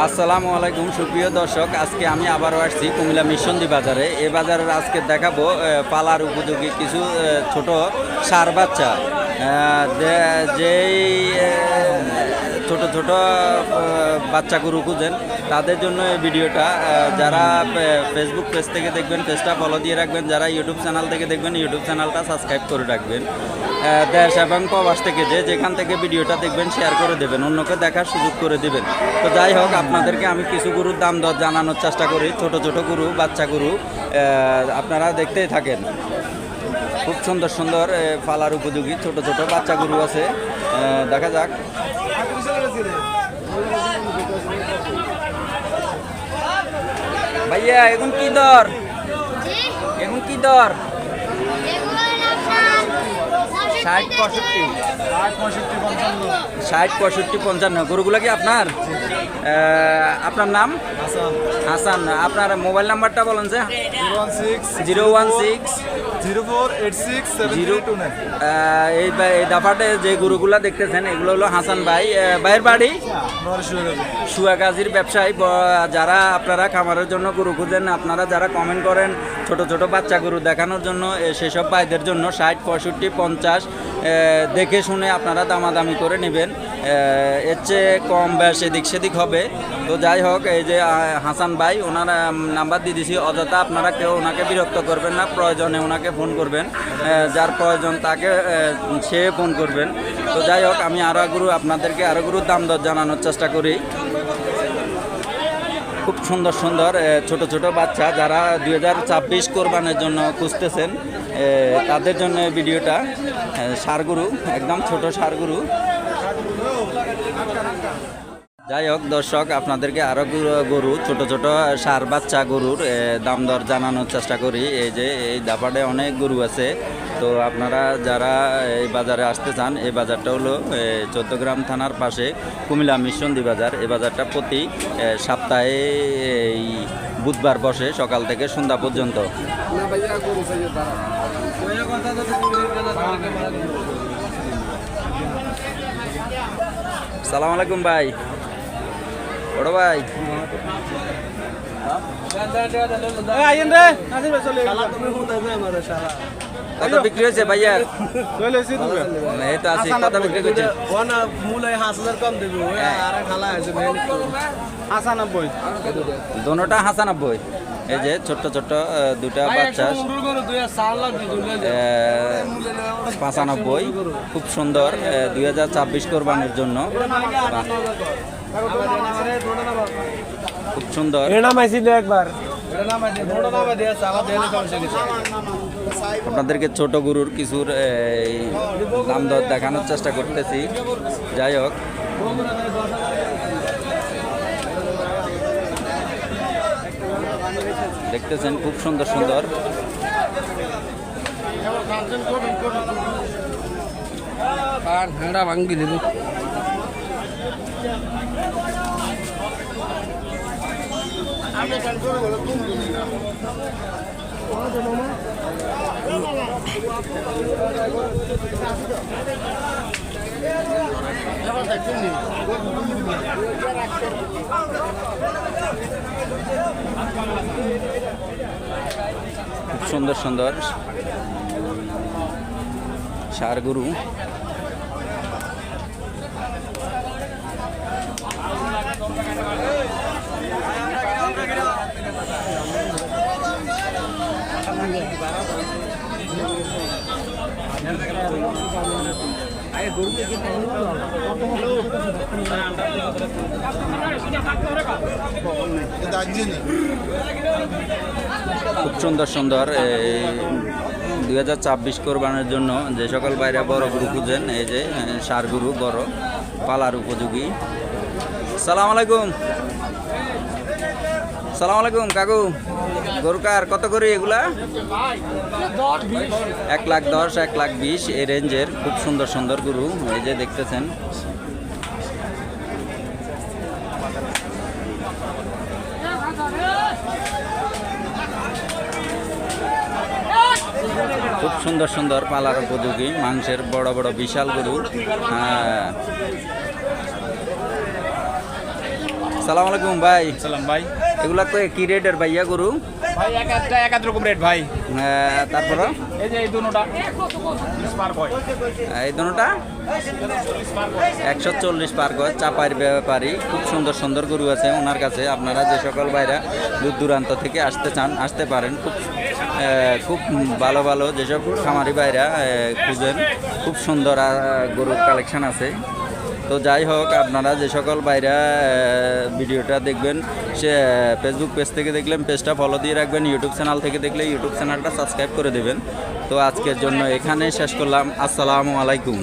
আসসালামু আলাইকুম সুপ্রিয় দর্শক, আজকে আমি আবারও আসছি কুমিল্লা মিশনদি বাজারে। এই বাজারের আজকে দেখাবো পালার উপযোগী কিছু ছোট ষাঁড় বাচ্চা, যেই ছোট ছোট বাচ্চা গরু খুঁজেন তাদের জন্য এই ভিডিওটা। যারা ফেসবুক পেজ থেকে দেখবেন পেজটা ফলো দিয়ে রাখবেন, যারা ইউটিউব চ্যানেল থেকে দেখবেন ইউটিউব চ্যানেলটা সাবস্ক্রাইব করে রাখবেন। দেশ এবং প্রবাস থেকে যেখান থেকে ভিডিওটা দেখবেন শেয়ার করে দেবেন, অন্যকে দেখার সুযোগ করে দেবেন। তো যাই হোক, আপনাদেরকে আমি কিছু গরুর দাম দর জানানোর চেষ্টা করি। ছোট ছোট গরু, বাচ্চা গরু আপনারা দেখতেই থাকেন। খুব সুন্দর সুন্দর পালার উপযোগী ছোট ছোট বাচ্চা গরু আছে, দেখা যাক। ভাইয়া এখন কি দর? এখন কি দর? 60, 65, 55। গরুগুলা কি আপনার? আপনার নাম? হাসান। আপনার মোবাইল নাম্বারটা বলেন। যে 01604867329। এই দাফাটে যে গরুগুলা দেখতেছেন এগুলো হলো হাসান ভাই, ভাইয়ের বাড়ি সুয়াগাজীর ব্যবসায়ী। যারা আপনারা খামারের জন্য গরু খুঁজেন, আপনারা যারা কমেন্ট করেন ছোট ছোট বাচ্চা গরু দেখানোর জন্য, সেসব ভাইদের জন্য 60, 65, 50 দেখে শুনে আপনারা দামাদামি করে নেবেন। এর চেয়ে কম বেশ এদিক সেদিক হবে। তো যাই হোক, এই যে হাসান ভাই, ওনার নাম্বার দিয়ে দিছি। অযথা আপনারা কেউ ওনাকে বিরক্ত করবেন না, প্রয়োজনে ওনাকে ফোন করবেন, যার প্রয়োজন তাকে সে ফোন করবেন। তো যাই হোক, আমি আপনাদেরকে আরও গরুর দাম দর জানানোর চেষ্টা করি। খুব সুন্দর সুন্দর ছোট ছোট বাচ্চা, যারা 2024 কোরবানের জন্য খুঁজতেছেন তাদের জন্য ভিডিওটা। ষাঁড় গরু, একদম ছোট ষাঁড় গরু। যাই হোক দর্শক, আপনাদেরকে আরও গরু ছোট ছোট ষাঁড় বাচ্চা গরুর দাম দর জানানোর চেষ্টা করি। এই যে এই দাপাটে অনেক গরু আছে। তো আপনারা যারা এই বাজারে আসতে চান, এই বাজারটা হলো 14 গ্রাম থানার পাশে কুমিল্লা মিশনদি বাজার। এই বাজারটা প্রতি সপ্তাহে এই বুধবার বসে সকাল থেকে সন্ধ্যা পর্যন্ত। সালাম আলাইকুম ভাই, বড় ভাই। কত বিক্রি হয়েছে ভাইয়া? এই তো আছি। কত বিক্রি করছে? দোনোটা 95। এই যে ছোট্ট ছোট্ট দুটা বাচ্চা 95, খুব সুন্দর। 2024 কোরবানির জন্য খুব সুন্দর। আপনাদেরকে ছোট গরুর কিছুর দাম দর দেখানোর চেষ্টা করতেছি। যাই হোক, দেখতেছেন খুব সুন্দর সুন্দর। আর ভেড়া ভাঙ্গি দেব। খুব সুন্দর সুন্দর ষাঁড় গরু। খুব সুন্দর সুন্দর 2024 কোরবানের জন্য যে সকল বাইরে বড় গরু খুঁজেন, এই যে ষাঁড় গরু বড় পালার উপযোগী। সালাম আলাইকুম। সালাম আলাইকুম কাকু, গরু কার কত করে এগুলা? 1,10,000 1,20,000 এই রেঞ্জের খুব সুন্দর সুন্দর গরু এই যে দেখতেছেন। খুব সুন্দর সুন্দর পালার উপযোগী মাংসের বড় বড় বিশাল গরু। হ্যাঁ, সালাম আলাইকুম ভাই। সালাম ভাই। এগুলা তো কি রেটের ভাইয়া গরু? ভাই এক এক রকম রেট ভাই। তারপর এই যে এই দুটোটা এই দুটোটা 140 পার গজ চাপার ব্যাপারী। খুব সুন্দর সুন্দর গরু আছে ওনার কাছে। আপনারা যে সকল ভাইরা দূর দূরান্ত থেকে আসতে চান আসতে পারেন। খুব ভালো ভালো যেসব খামারি ভাইরা খুঁজেন, খুব সুন্দর গরুর কালেকশন আছে। তো যাই হোক, আপনারা যে সকল ভাইরা ভিডিওটা দেখবেন, সে ফেসবুক পেজ থেকে দেখলেন পেজটা ফলো দিয়ে রাখবেন, ইউটিউব চ্যানেল থেকে দেখলে ইউটিউব চ্যানেলটা সাবস্ক্রাইব করে দেবেন। তো আজকের জন্য এখানে শেষ করলাম। আসসালামু আলাইকুম।